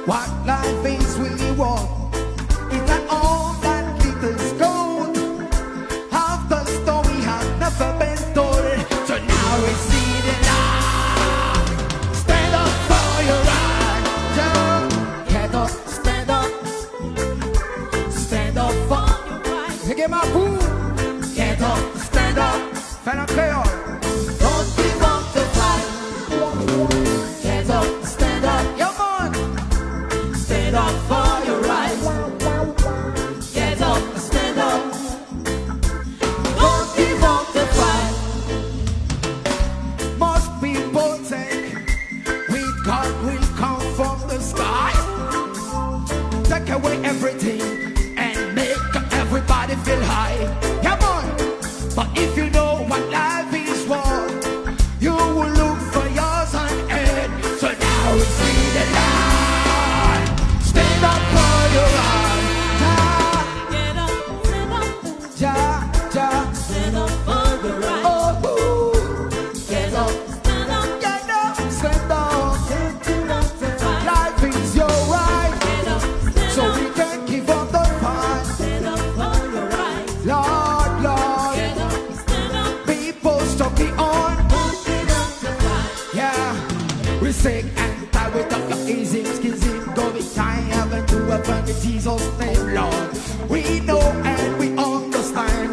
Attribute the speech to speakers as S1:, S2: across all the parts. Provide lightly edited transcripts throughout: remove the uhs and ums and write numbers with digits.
S1: what life is really worth. Is that all that glitters gold? Half the story has never been told. So now we see the light. Stand up for your right. Get up, stand up. Stand up for your right. Get my boo. Get up, stand up. Fan up, don't give up the fight. Get up, stand up. Come on. Stand up for your right. Get up, stand up. Don't give up the fight. Most people think with God will come from the sky, take away everything and make everybody feel high. Come on. But if you know what life is worth, you will look for yours unearned. So now we see the light. Stand up for your right.
S2: Get up, stand up. Stand up for your right.
S1: Oh, boo.
S2: Get up, stand up.
S1: Get up, stand up.
S2: Stand up for right.
S1: Life is your right.
S2: Get up, stand
S1: So
S2: up.
S1: we can't give up the fight.
S2: Stand up for your right.
S1: Lord, Lord,
S2: Get up, stand up.
S1: people stop me on.
S2: Don't give up the fight.
S1: Yeah, we sick and tired with the easy skizzy. Go be time, haven't to open the Jesus name, Lord. We know and we understand.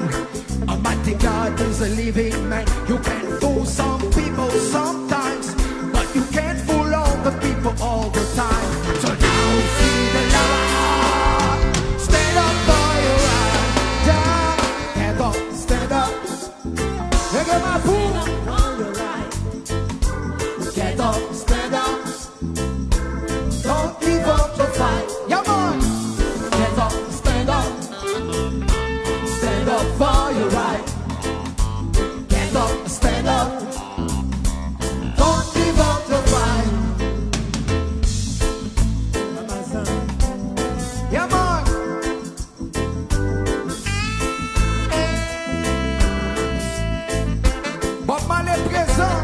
S1: Almighty God is a living man. You can fool some people sometimes, but you can't fool all the people all the time. So now we see the light. Stand up for your right. Yeah, stand up, stand up. Look at my fool.
S2: Stand up for your right.
S1: Get up, stand up. Don't give up the fight. Come on. Get up, stand up. Stand up for your right. Get up, stand up. Don't give up the fight. Come on. Bob Marley présent.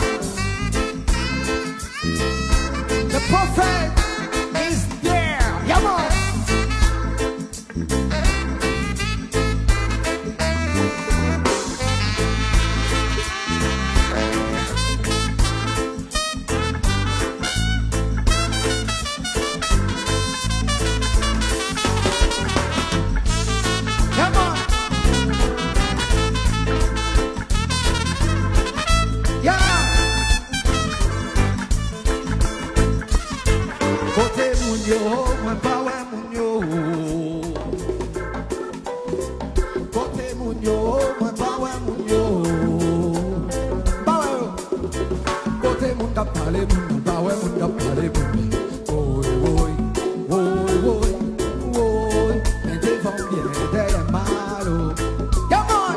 S1: The prophet is there. Come on. Come on. Yeah. Kote moun yo, mwen pa wè moun yo. Kote moun yo, mwen pa wè moun yo. Pa wè yo. Kote moun kap pale moun, pa wè moun kap pale moun. Oy, oy, oy, oy, oy. Men te van bien derrière malo. Come on.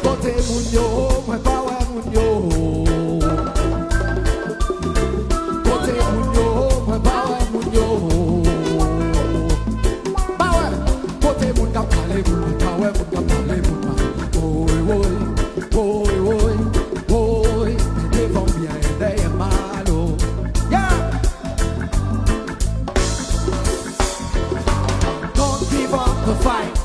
S1: Kote moun yo, mwen pa wè moun yo. Kote moun yo, mwen pa wè moun yo. Pa wè. Kote moun kap pale moun, pa wè moun kap pale moun. Oy, oy, oy, oy, oy. Men te van bien derrière malo. Yeah. Don't give up the fight.